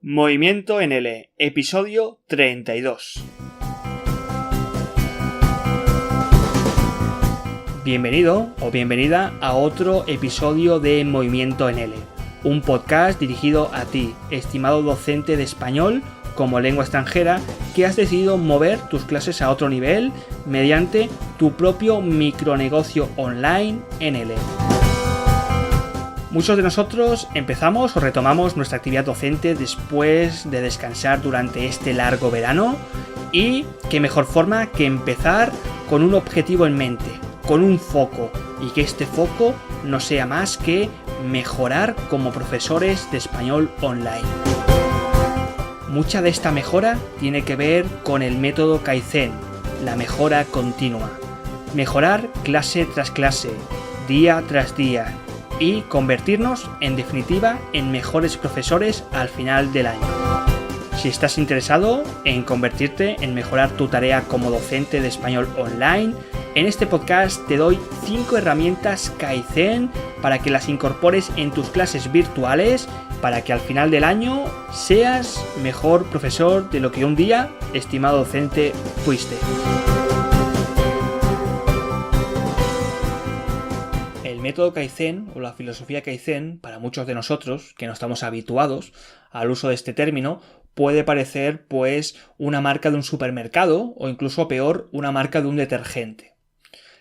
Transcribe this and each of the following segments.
Movimiento en L, episodio 32. Bienvenido o bienvenida a otro episodio de Movimiento en L, un podcast dirigido a ti, estimado docente de español como lengua extranjera, que has decidido mover tus clases a otro nivel mediante tu propio micronegocio online en L. Muchos de nosotros empezamos o retomamos nuestra actividad docente después de descansar durante este largo verano, y qué mejor forma que empezar con un objetivo en mente, con un foco, y que este foco no sea más que mejorar como profesores de español online. Mucha de esta mejora tiene que ver con el método Kaizen, la mejora continua. Mejorar clase tras clase, día tras día, y convertirnos, en definitiva, en mejores profesores al final del año. Si estás interesado en convertirte en mejorar tu tarea como docente de español online, en este podcast te doy 5 herramientas Kaizen para que las incorpores en tus clases virtuales, para que al final del año seas mejor profesor de lo que un día, estimado docente, fuiste. El método Kaizen o la filosofía Kaizen, para muchos de nosotros que no estamos habituados al uso de este término, puede parecer pues una marca de un supermercado o incluso peor, una marca de un detergente.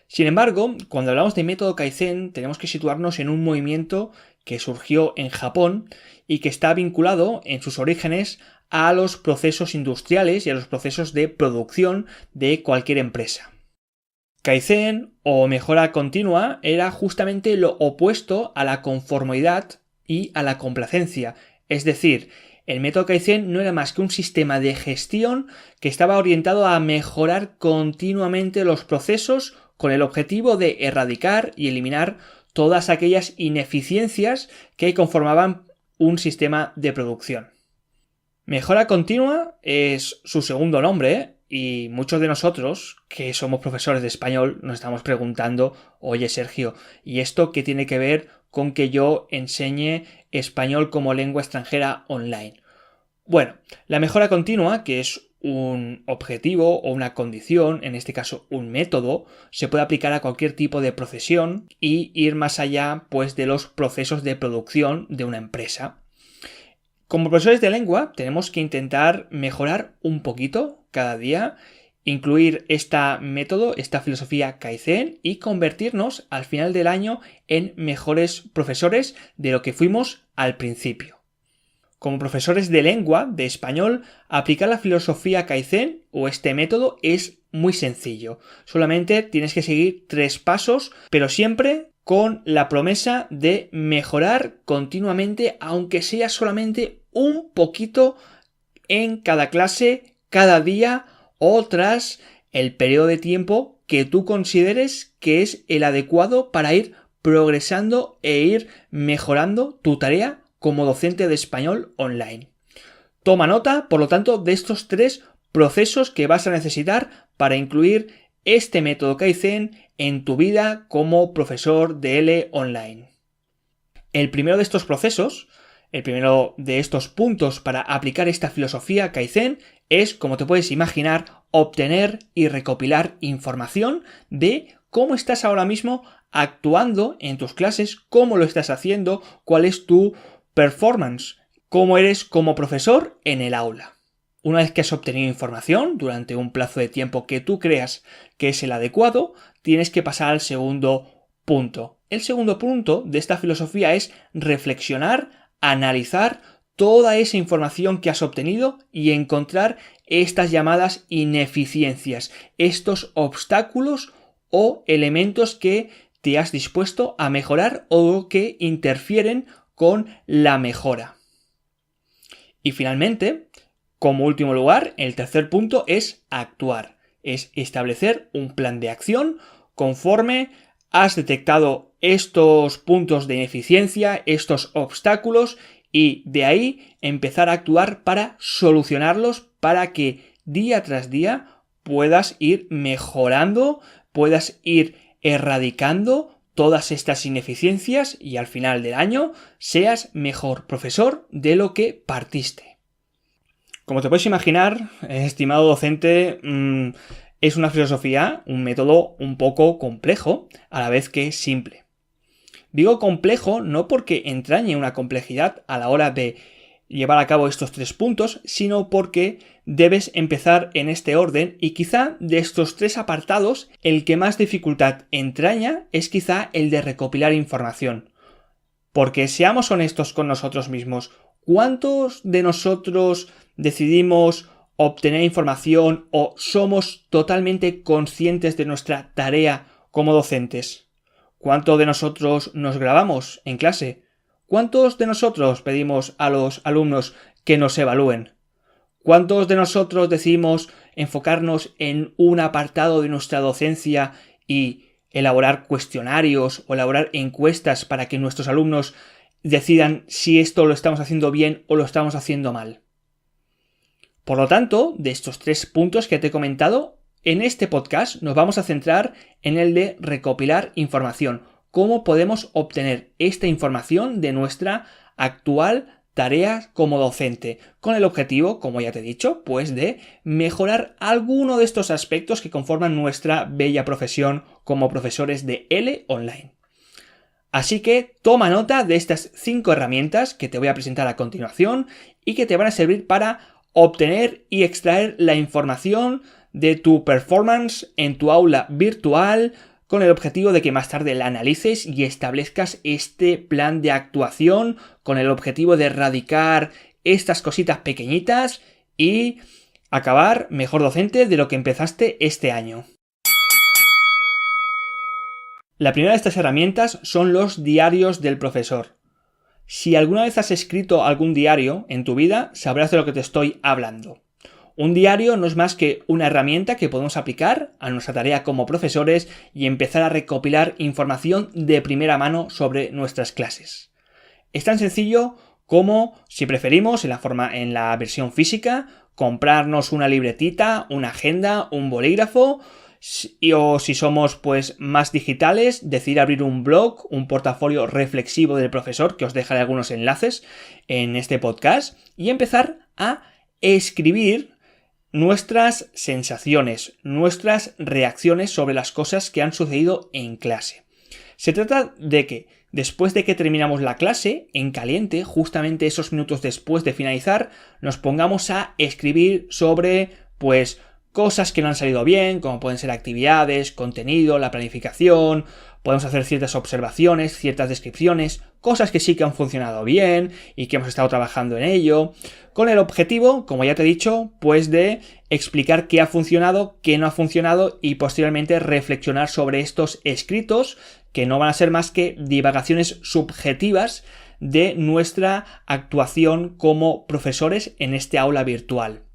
Sin embargo, cuando hablamos de método Kaizen tenemos que situarnos en un movimiento que surgió en Japón y que está vinculado en sus orígenes a los procesos industriales y a los procesos de producción de cualquier empresa. Kaizen o mejora continua era justamente lo opuesto a la conformidad y a la complacencia. Es decir, el método Kaizen no era más que un sistema de gestión que estaba orientado a mejorar continuamente los procesos con el objetivo de erradicar y eliminar todas aquellas ineficiencias que conformaban un sistema de producción. Mejora continua es su segundo nombre, y muchos de nosotros, que somos profesores de español, nos estamos preguntando: oye Sergio, ¿y esto qué tiene que ver con que yo enseñe español como lengua extranjera online? Bueno, la mejora continua, que es un objetivo o una condición, en este caso un método, se puede aplicar a cualquier tipo de profesión y ir más allá pues de los procesos de producción de una empresa. Como profesores de lengua tenemos que intentar mejorar un poquito cada día, incluir este método, esta filosofía Kaizen, y convertirnos al final del año en mejores profesores de lo que fuimos al principio. Como profesores de lengua, de español, aplicar la filosofía Kaizen o este método es muy sencillo. Solamente tienes que seguir 3 pasos, pero siempre con la promesa de mejorar continuamente, aunque sea solamente un poquito en cada clase, cada día o tras el periodo de tiempo que tú consideres que es el adecuado para ir progresando e ir mejorando tu tarea como docente de español online. Toma nota, por lo tanto, de estos 3 procesos que vas a necesitar para incluir este método Kaizen en tu vida como profesor de L online. El primero de estos procesos, el primero de estos puntos para aplicar esta filosofía Kaizen es, como te puedes imaginar, obtener y recopilar información de cómo estás ahora mismo actuando en tus clases, cómo lo estás haciendo, cuál es tu performance, cómo eres como profesor en el aula. Una vez que has obtenido información durante un plazo de tiempo que tú creas que es el adecuado, tienes que pasar al segundo punto. El segundo punto de esta filosofía es reflexionar, analizar toda esa información que has obtenido y encontrar estas llamadas ineficiencias, estos obstáculos o elementos que te has dispuesto a mejorar o que interfieren con la mejora. Y finalmente, como último lugar, el tercer punto es actuar. Es establecer un plan de acción conforme has detectado estos puntos de ineficiencia, estos obstáculos, y de ahí empezar a actuar para solucionarlos, para que día tras día puedas ir mejorando, puedas ir erradicando todas estas ineficiencias y al final del año seas mejor profesor de lo que partiste. Como te puedes imaginar, estimado docente, es una filosofía, un método un poco complejo, a la vez que simple. Digo complejo no porque entrañe una complejidad a la hora de llevar a cabo estos 3 puntos, sino porque debes empezar en este orden y quizá de estos 3 apartados el que más dificultad entraña es quizá el de recopilar información. Porque seamos honestos con nosotros mismos, ¿cuántos de nosotros decidimos obtener información o somos totalmente conscientes de nuestra tarea como docentes? ¿Cuántos de nosotros nos grabamos en clase? ¿Cuántos de nosotros pedimos a los alumnos que nos evalúen? ¿Cuántos de nosotros decidimos enfocarnos en un apartado de nuestra docencia y elaborar cuestionarios o elaborar encuestas para que nuestros alumnos decidan si esto lo estamos haciendo bien o lo estamos haciendo mal? Por lo tanto, de estos 3 puntos que te he comentado, en este podcast nos vamos a centrar en el de recopilar información. ¿Cómo podemos obtener esta información de nuestra actual tarea como docente? Con el objetivo, como ya te he dicho, pues de mejorar alguno de estos aspectos que conforman nuestra bella profesión como profesores de L online. Así que toma nota de estas 5 herramientas que te voy a presentar a continuación y que te van a servir para obtener y extraer la información de tu performance en tu aula virtual con el objetivo de que más tarde la analices y establezcas este plan de actuación con el objetivo de erradicar estas cositas pequeñitas y acabar mejor docente de lo que empezaste este año. La primera de estas herramientas son los diarios del profesor. Si alguna vez has escrito algún diario en tu vida, sabrás de lo que te estoy hablando. Un diario no es más que una herramienta que podemos aplicar a nuestra tarea como profesores y empezar a recopilar información de primera mano sobre nuestras clases. Es tan sencillo como, si preferimos, en la versión física, comprarnos una libretita, una agenda, un bolígrafo, o si somos pues más digitales, decidir abrir un blog, un portafolio reflexivo del profesor, que os dejaré algunos enlaces en este podcast, y empezar a escribir nuestras sensaciones, nuestras reacciones sobre las cosas que han sucedido en clase. Se trata de que después de que terminamos la clase, en caliente, justamente esos minutos después de finalizar, nos pongamos a escribir sobre, pues, cosas que no han salido bien, como pueden ser actividades, contenido, la planificación, podemos hacer ciertas observaciones, ciertas descripciones, cosas que sí que han funcionado bien y que hemos estado trabajando en ello, con el objetivo, como ya te he dicho, pues de explicar qué ha funcionado, qué no ha funcionado y posteriormente reflexionar sobre estos escritos que no van a ser más que divagaciones subjetivas de nuestra actuación como profesores en este aula virtual.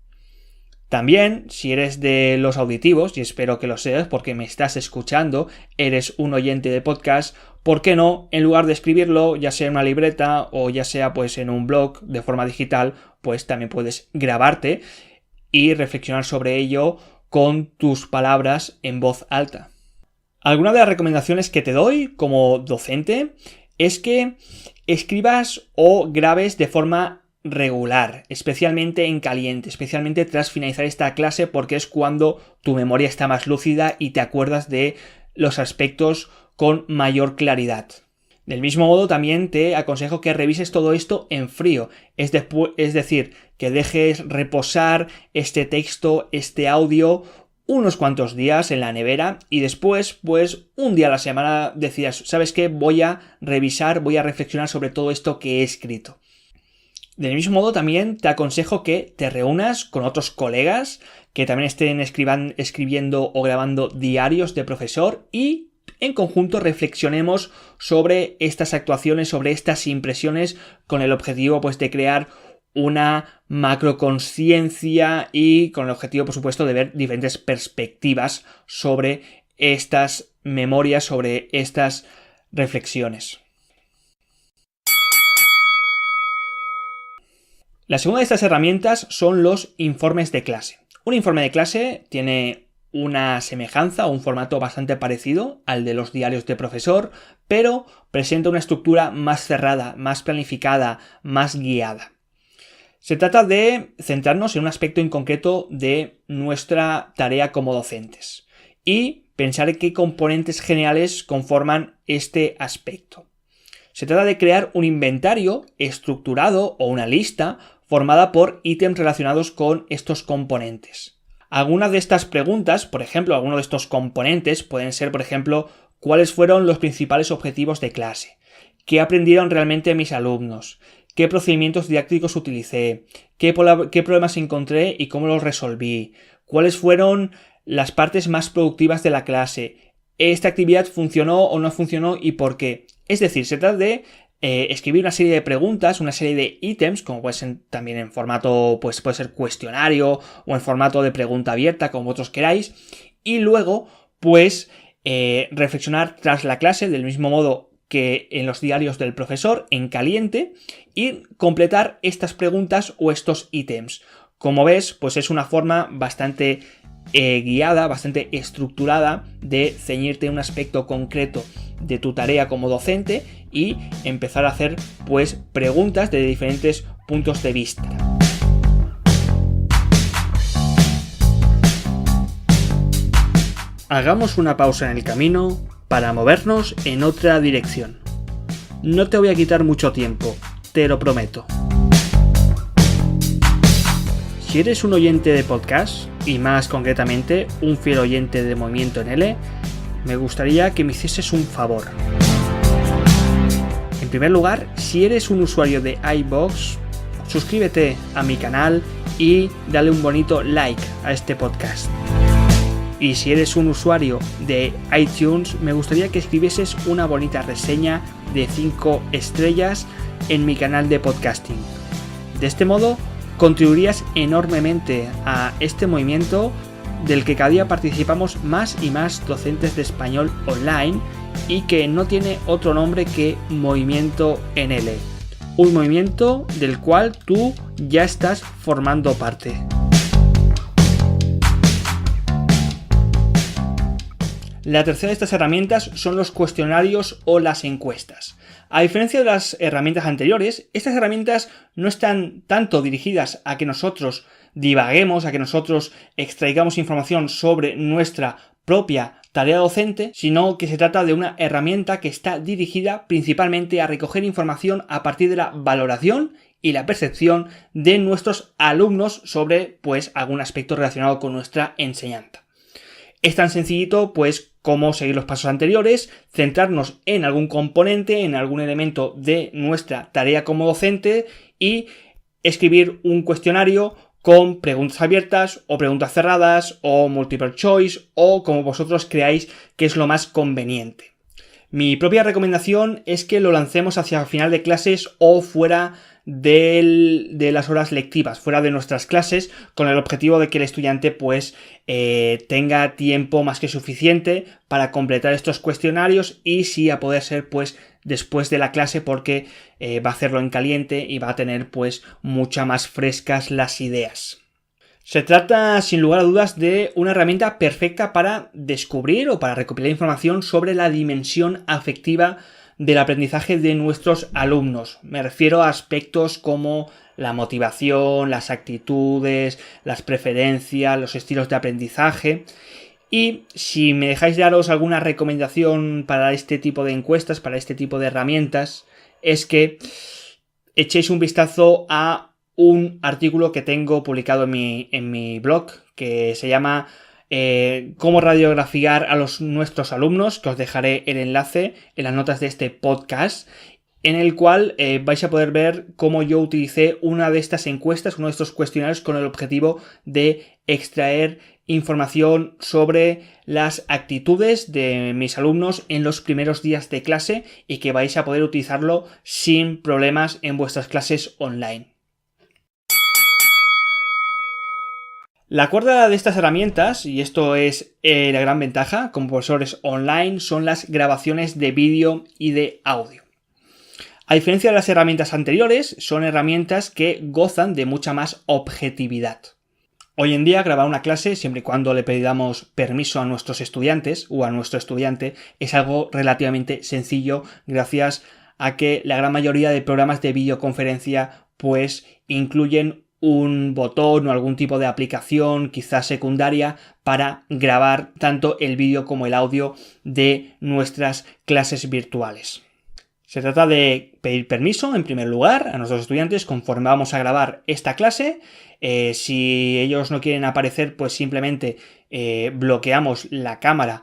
También, si eres de los auditivos, y espero que lo seas porque me estás escuchando, eres un oyente de podcast, ¿por qué no, en lugar de escribirlo, ya sea en una libreta o ya sea pues en un blog de forma digital, pues también puedes grabarte y reflexionar sobre ello con tus palabras en voz alta? Alguna de las recomendaciones que te doy como docente es que escribas o grabes de forma regular, especialmente en caliente, especialmente tras finalizar esta clase porque es cuando tu memoria está más lúcida y te acuerdas de los aspectos con mayor claridad. Del mismo modo también te aconsejo que revises todo esto en frío, es decir, que dejes reposar este texto, este audio unos cuantos días en la nevera y después, pues un día a la semana decidas, ¿sabes qué? Voy a revisar, voy a reflexionar sobre todo esto que he escrito. Del mismo modo, también te aconsejo que te reúnas con otros colegas que también estén escribiendo o grabando diarios de profesor y en conjunto reflexionemos sobre estas actuaciones, sobre estas impresiones con el objetivo pues de crear una macroconsciencia y con el objetivo, por supuesto, de ver diferentes perspectivas sobre estas memorias, sobre estas reflexiones. La segunda de estas herramientas son los informes de clase. Un informe de clase tiene una semejanza o un formato bastante parecido al de los diarios de profesor, pero presenta una estructura más cerrada, más planificada, más guiada. Se trata de centrarnos en un aspecto en concreto de nuestra tarea como docentes y pensar en qué componentes generales conforman este aspecto. Se trata de crear un inventario estructurado o una lista formada por ítems relacionados con estos componentes. Algunas de estas preguntas, por ejemplo, algunos de estos componentes pueden ser, por ejemplo, ¿cuáles fueron los principales objetivos de clase? ¿Qué aprendieron realmente mis alumnos? ¿Qué procedimientos didácticos utilicé? ¿Qué problemas encontré y cómo los resolví? ¿Cuáles fueron las partes más productivas de la clase? ¿Esta actividad funcionó o no funcionó y por qué? Es decir, se trata de escribir una serie de preguntas, una serie de ítems, como puede ser también en formato, pues puede ser cuestionario o en formato de pregunta abierta, como vosotros queráis, y luego, pues, reflexionar tras la clase del mismo modo que en los diarios del profesor, en caliente, y completar estas preguntas o estos ítems. Como ves, pues es una forma bastante guiada, bastante estructurada de ceñirte un aspecto concreto de tu tarea como docente y empezar a hacer pues preguntas de diferentes puntos de vista. Hagamos una pausa en el camino para movernos en otra dirección. No te voy a quitar mucho tiempo, te lo prometo. Si eres un oyente de podcast, y más concretamente un fiel oyente de Movimiento en L, me gustaría que me hicieses un favor. En primer lugar, si eres un usuario de iVoox, suscríbete a mi canal y dale un bonito like a este podcast. Y si eres un usuario de iTunes, me gustaría que escribieses una bonita reseña de 5 estrellas en mi canal de podcasting. De este modo, contribuirías enormemente a este movimiento del que cada día participamos más y más docentes de español online y que no tiene otro nombre que Movimiento en L. Un movimiento del cual tú ya estás formando parte. La tercera de estas herramientas son los cuestionarios o las encuestas. A diferencia de las herramientas anteriores, estas herramientas no están tanto dirigidas a que nosotros divaguemos, a que nosotros extraigamos información sobre nuestra propia tarea docente, sino que se trata de una herramienta que está dirigida principalmente a recoger información a partir de la valoración y la percepción de nuestros alumnos sobre pues algún aspecto relacionado con nuestra enseñanza. Es tan sencillito pues como seguir los pasos anteriores, centrarnos en algún componente, en algún elemento de nuestra tarea como docente y escribir un cuestionario con preguntas abiertas o preguntas cerradas o multiple choice o como vosotros creáis que es lo más conveniente. Mi propia recomendación es que lo lancemos hacia final de clases o fuera de las horas lectivas, fuera de nuestras clases, con el objetivo de que el estudiante pues tenga tiempo más que suficiente para completar estos cuestionarios y sí a poder ser pues después de la clase porque va a hacerlo en caliente y va a tener pues mucha más frescas las ideas. Se trata, sin lugar a dudas, de una herramienta perfecta para descubrir o para recopilar información sobre la dimensión afectiva del aprendizaje de nuestros alumnos. Me refiero a aspectos como la motivación, las actitudes, las preferencias, los estilos de aprendizaje. Y si me dejáis daros alguna recomendación para este tipo de encuestas, para este tipo de herramientas, es que echéis un vistazo a un artículo que tengo publicado en mi blog que se llama Cómo radiografiar a nuestros alumnos, que os dejaré el enlace en las notas de este podcast, en el cual vais a poder ver cómo yo utilicé una de estas encuestas, uno de estos cuestionarios con el objetivo de extraer información sobre las actitudes de mis alumnos en los primeros días de clase y que vais a poder utilizarlo sin problemas en vuestras clases online. La cuarta de estas herramientas, y esto es la gran ventaja como profesores online, son las grabaciones de vídeo y de audio. A diferencia de las herramientas anteriores, son herramientas que gozan de mucha más objetividad. Hoy en día grabar una clase, siempre y cuando le pedamos permiso a nuestros estudiantes o a nuestro estudiante, es algo relativamente sencillo gracias a que la gran mayoría de programas de videoconferencia pues incluyen un botón o algún tipo de aplicación quizás secundaria para grabar tanto el vídeo como el audio de nuestras clases virtuales. Se trata de pedir permiso, en primer lugar, a nuestros estudiantes conforme vamos a grabar esta clase. Si ellos no quieren aparecer, pues simplemente bloqueamos la cámara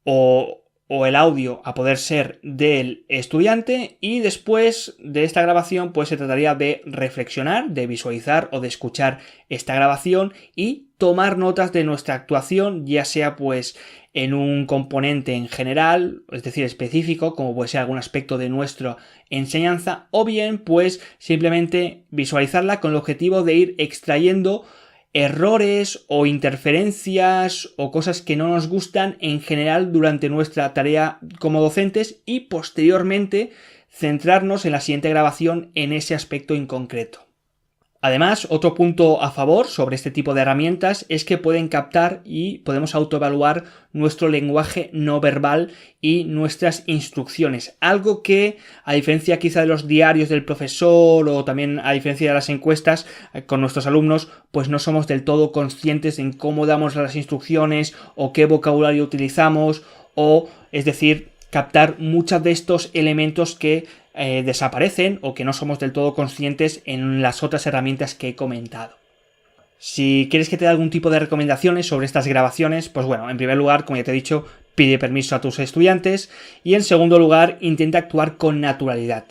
o el audio a poder ser del estudiante, y después de esta grabación pues se trataría de reflexionar, de visualizar o de escuchar esta grabación y tomar notas de nuestra actuación, ya sea pues en un componente en general, es decir, específico, como puede ser algún aspecto de nuestra enseñanza, o bien pues simplemente visualizarla con el objetivo de ir extrayendo errores o interferencias o cosas que no nos gustan en general durante nuestra tarea como docentes, y posteriormente centrarnos en la siguiente grabación en ese aspecto en concreto. Además, otro punto a favor sobre este tipo de herramientas es que pueden captar y podemos autoevaluar nuestro lenguaje no verbal y nuestras instrucciones. Algo que, a diferencia quizá de los diarios del profesor o también a diferencia de las encuestas con nuestros alumnos, pues no somos del todo conscientes en cómo damos las instrucciones o qué vocabulario utilizamos, o, es decir, captar muchos de estos elementos que desaparecen o que no somos del todo conscientes en las otras herramientas que he comentado. Si quieres que te dé algún tipo de recomendaciones sobre estas grabaciones, pues bueno, en primer lugar, como ya te he dicho, pide permiso a tus estudiantes, y en segundo lugar, intenta actuar con naturalidad.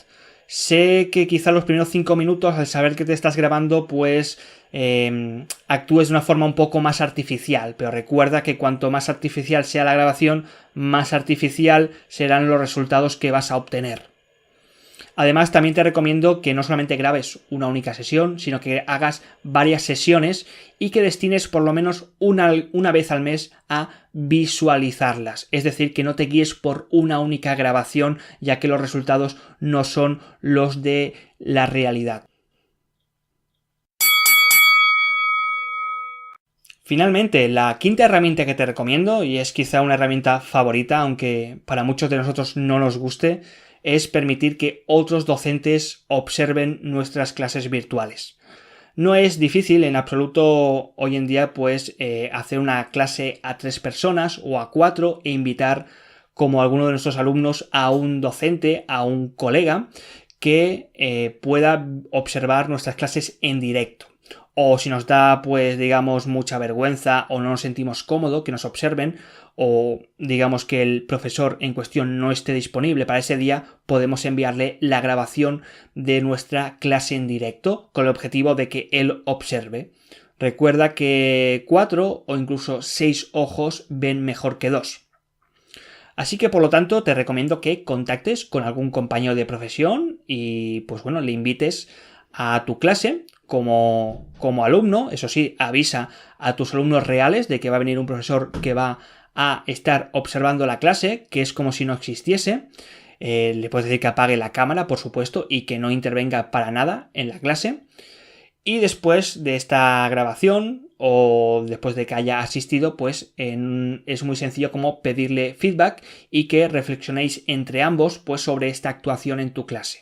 Sé que quizá los primeros 5 minutos, al saber que te estás grabando, pues actúes de una forma un poco más artificial, pero recuerda que cuanto más artificial sea la grabación, más artificial serán los resultados que vas a obtener. Además, también te recomiendo que no solamente grabes una única sesión, sino que hagas varias sesiones y que destines por lo menos una vez al mes a visualizarlas. Es decir, que no te guíes por una única grabación, ya que los resultados no son los de la realidad. Finalmente, la quinta herramienta que te recomiendo, y es quizá una herramienta favorita, aunque para muchos de nosotros no nos guste, es permitir que otros docentes observen nuestras clases virtuales. No es difícil en absoluto hoy en día pues hacer una clase a 3 personas o a 4 e invitar como alguno de nuestros alumnos a un docente, a un colega que pueda observar nuestras clases en directo. O si nos da pues digamos mucha vergüenza o no nos sentimos cómodos que nos observen, o digamos que el profesor en cuestión no esté disponible para ese día, podemos enviarle la grabación de nuestra clase en directo con el objetivo de que él observe. Recuerda que 4 o incluso 6 ojos ven mejor que 2. Así que por lo tanto te recomiendo que contactes con algún compañero de profesión y pues bueno, le invites a tu clase como alumno. Eso sí, avisa a tus alumnos reales de que va a venir un profesor que va a estar observando la clase, que es como si no existiese. Le puedes decir que apague la cámara, por supuesto, y que no intervenga para nada en la clase. Y después de esta grabación o después de que haya asistido, pues es muy sencillo como pedirle feedback y que reflexionéis entre ambos pues sobre esta actuación en tu clase.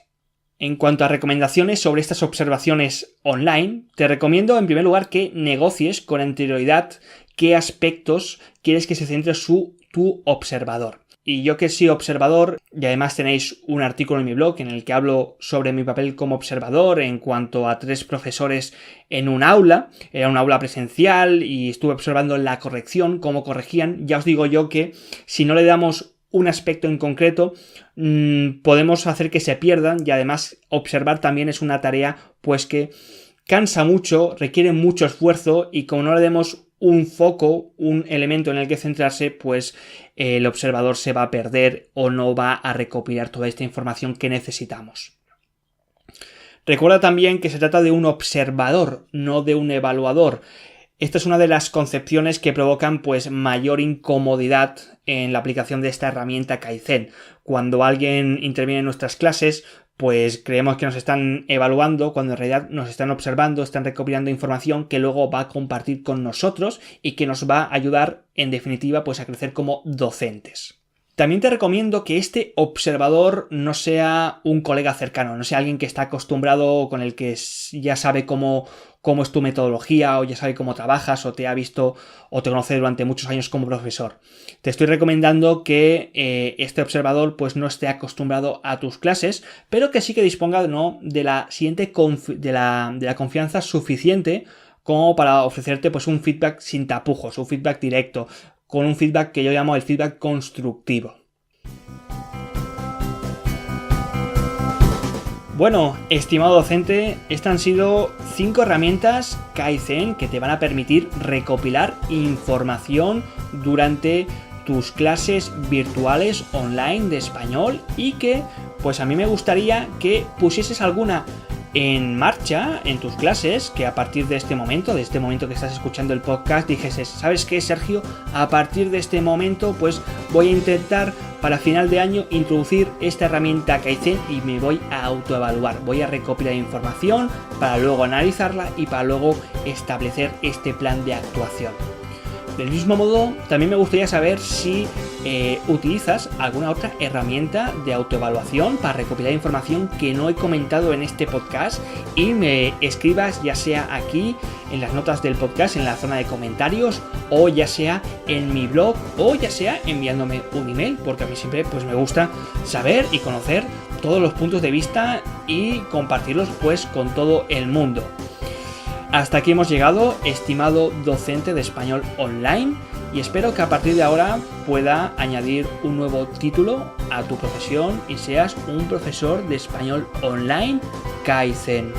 En cuanto a recomendaciones sobre estas observaciones online, te recomiendo en primer lugar que negocies con anterioridad qué aspectos quieres que se centre tu observador. Y yo que soy observador, y además tenéis un artículo en mi blog en el que hablo sobre mi papel como observador en cuanto a 3 profesores en un aula. Era un aula presencial y estuve observando la corrección, cómo corregían. Ya os digo yo que si no le damos un aspecto en concreto, podemos hacer que se pierdan, y además observar también es una tarea pues que cansa mucho, requiere mucho esfuerzo, y como no le demos un foco, un elemento en el que centrarse, pues el observador se va a perder o no va a recopilar toda esta información que necesitamos. Recuerda también que se trata de un observador, no de un evaluador. Esta es una de las concepciones que provocan pues mayor incomodidad en la aplicación de esta herramienta Kaizen. Cuando alguien interviene en nuestras clases, pues creemos que nos están evaluando, cuando en realidad nos están observando, están recopilando información que luego va a compartir con nosotros y que nos va a ayudar, en definitiva, pues a crecer como docentes. También te recomiendo que este observador no sea un colega cercano, no sea alguien que está acostumbrado, con el que ya sabe cómo es tu metodología, o ya sabe cómo trabajas, o te ha visto o te conoce durante muchos años como profesor. Te estoy recomendando que este observador pues no esté acostumbrado a tus clases, pero que sí que disponga de la siguiente de la confianza suficiente como para ofrecerte pues un feedback sin tapujos, un feedback directo, con un feedback que yo llamo el feedback constructivo. Bueno, estimado docente, estas han sido 5 herramientas Kaizen que te van a permitir recopilar información durante tus clases virtuales online de español, y que pues a mí me gustaría que pusieses alguna en marcha en tus clases, que a partir de este momento que estás escuchando el podcast, dijeses, ¿sabes qué, Sergio? A partir de este momento pues voy a intentar para final de año introducir esta herramienta Kaizen y me voy a autoevaluar, voy a recopilar información para luego analizarla y para luego establecer este plan de actuación. Del mismo modo, también me gustaría saber si utilizas alguna otra herramienta de autoevaluación para recopilar información que no he comentado en este podcast, y me escribas ya sea aquí en las notas del podcast, en la zona de comentarios, o ya sea en mi blog, o ya sea enviándome un email, porque a mí siempre pues me gusta saber y conocer todos los puntos de vista y compartirlos pues con todo el mundo. Hasta aquí hemos llegado, estimado docente de español online, y espero que a partir de ahora pueda añadir un nuevo título a tu profesión y seas un profesor de español online Kaizen.